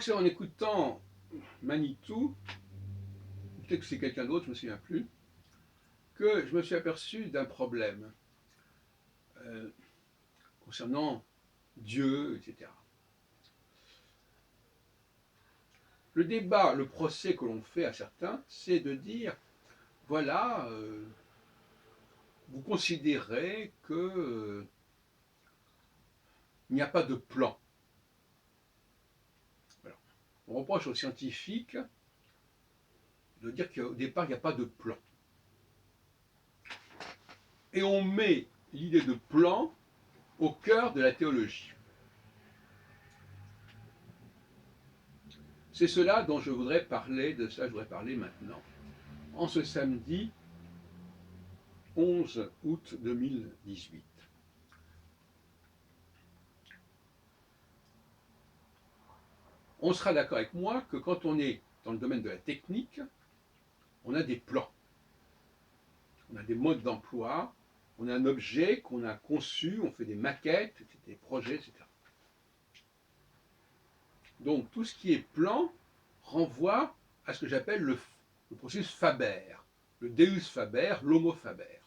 que c'est en écoutant Manitou, peut-être que c'est quelqu'un d'autre, je ne me souviens plus, que je me suis aperçu d'un problème euh, concernant Dieu, etc. Le débat, le procès que l'on fait à certains, c'est de dire, voilà, vous considérez que il n'y a pas de plan. Voilà. On reproche aux scientifiques de dire qu'au départ, il n'y a pas de plan. Et on met l'idée de plan au cœur de la théologie. C'est cela dont je voudrais parler, de ça je voudrais parler maintenant, en ce samedi 11 août 2018. On sera d'accord avec moi que quand on est dans le domaine de la technique, on a des plans, on a des modes d'emploi, on a un objet qu'on a conçu, on fait des maquettes, des projets, etc. Donc tout ce qui est plan renvoie à ce que j'appelle le processus Faber, le Deus Faber, l'Homo Faber.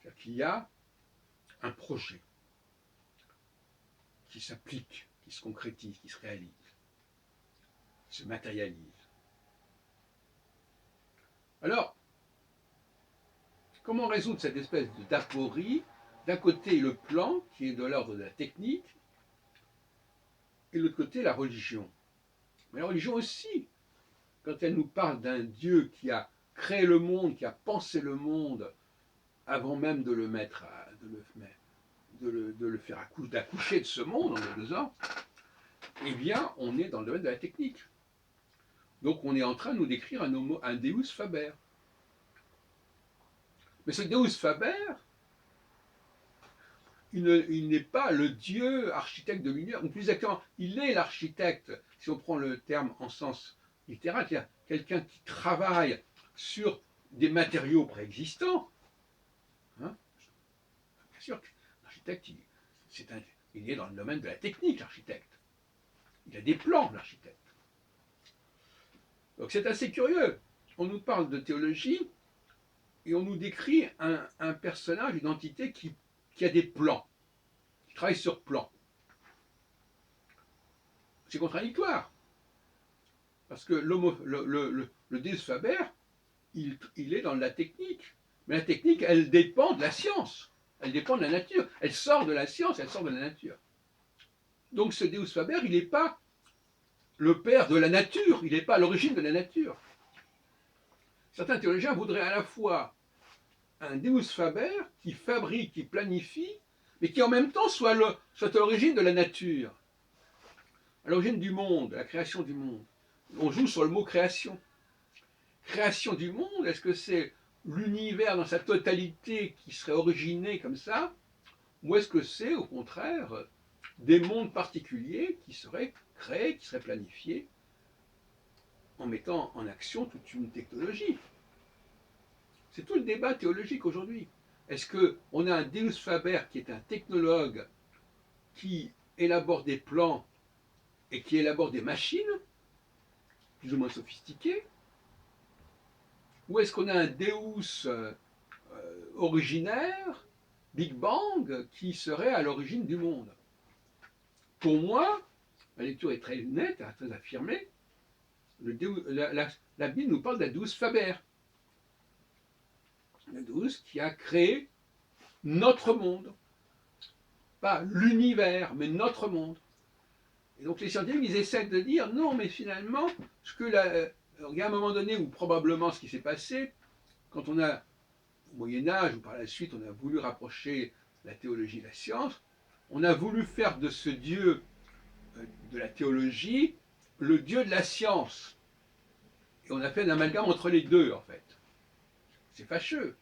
C'est-à-dire qu'il y a un projet qui s'applique, qui se concrétise, qui se réalise, qui se matérialise. Alors, comment résoudre cette espèce d'aporie? D'un côté, le plan, qui est de l'ordre de la technique, et de l'autre côté, la religion. Mais la religion aussi, quand elle nous parle d'un Dieu qui a créé le monde, qui a pensé le monde, avant même de le mettre, de le faire d'accoucher de ce monde en 2 ans, eh bien, on est dans le domaine de la technique. Donc, on est en train de nous décrire un Deus Faber. Mais ce Deus Faber, il n'est pas le Dieu architecte de l'univers, ou plus exactement, il est l'architecte, si on prend le terme en sens littéral, c'est-à-dire quelqu'un qui travaille sur des matériaux préexistants. Hein, bien sûr, l'architecte, il est dans le domaine de la technique, l'architecte. Il a des plans, l'architecte. Donc c'est assez curieux. On nous parle de théologie et on nous décrit un personnage, une entité qui a des plans, qui travaille sur plan. C'est contradictoire. Parce que le Deus Faber, il est dans la technique. Mais la technique, elle dépend de la science. Elle dépend de la nature. Elle sort de la science, elle sort de la nature. Donc ce Deus Faber, il n'est pas le père de la nature, il n'est pas à l'origine de la nature. Certains théologiens voudraient à la fois un Deus Faber qui fabrique, qui planifie, mais qui en même temps soit à l'origine de la nature, à l'origine du monde, de la création du monde. On joue sur le mot création. Création du monde, est-ce que c'est l'univers dans sa totalité qui serait originé comme ça, ou est-ce que c'est au contraire des mondes particuliers qui seraient créés, qui seraient planifiés en mettant en action toute une technologie? C'est tout le débat théologique aujourd'hui. Est-ce qu'on a un Deus Faber qui est un technologue qui élabore des plans et qui élabore des machines, plus ou moins sophistiquées, ou est-ce qu'on a un Deus originaire, Big Bang, qui serait à l'origine du monde? Pour moi, la lecture est très nette, très affirmée. La Bible nous parle d'un Deus Faber, un Deus qui a créé notre monde. Pas l'univers, mais notre monde. Et donc les scientifiques, ils essaient de dire non, mais finalement, il y a un moment donné où probablement ce qui s'est passé, quand on a, au Moyen-Âge, ou par la suite, on a voulu rapprocher la théologie de la science, on a voulu faire de ce Dieu de la théologie le Dieu de la science. Et on a fait un amalgame entre les deux, en fait. C'est fâcheux.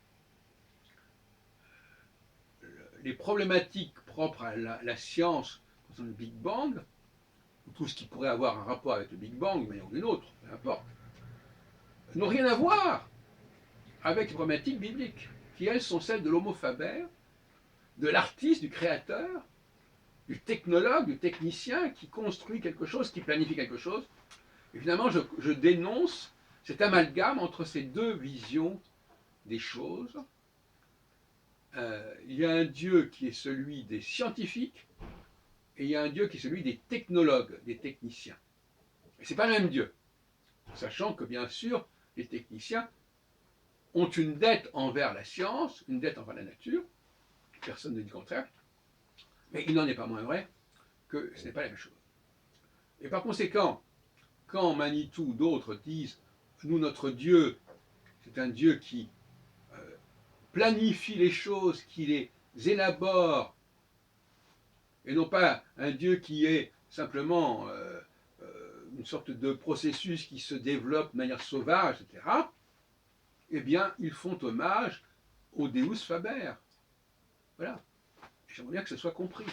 Les problématiques propres à la science, concernant le Big Bang, ou tout ce qui pourrait avoir un rapport avec le Big Bang, d'une manière ou d'une autre, peu importe, n'ont rien à voir avec les problématiques bibliques, qui elles sont celles de l'homo faber, de l'artiste, du créateur, du technologue, du technicien qui construit quelque chose, qui planifie quelque chose. Et finalement, je dénonce cet amalgame entre ces deux visions des choses. Il y a un Dieu qui est celui des scientifiques et il y a un Dieu qui est celui des technologues, des techniciens. Et ce n'est pas le même Dieu, sachant que bien sûr, les techniciens ont une dette envers la science, une dette envers la nature, personne ne dit le contraire, mais il n'en est pas moins vrai que ce n'est pas la même chose. Et par conséquent, quand Manitou ou d'autres disent nous, notre Dieu, c'est un Dieu qui planifie les choses, qui les élabore, et non pas un Dieu qui est simplement une sorte de processus qui se développe de manière sauvage, etc., eh bien, ils font hommage au Deus Faber. Voilà. J'aimerais bien que ce soit compris.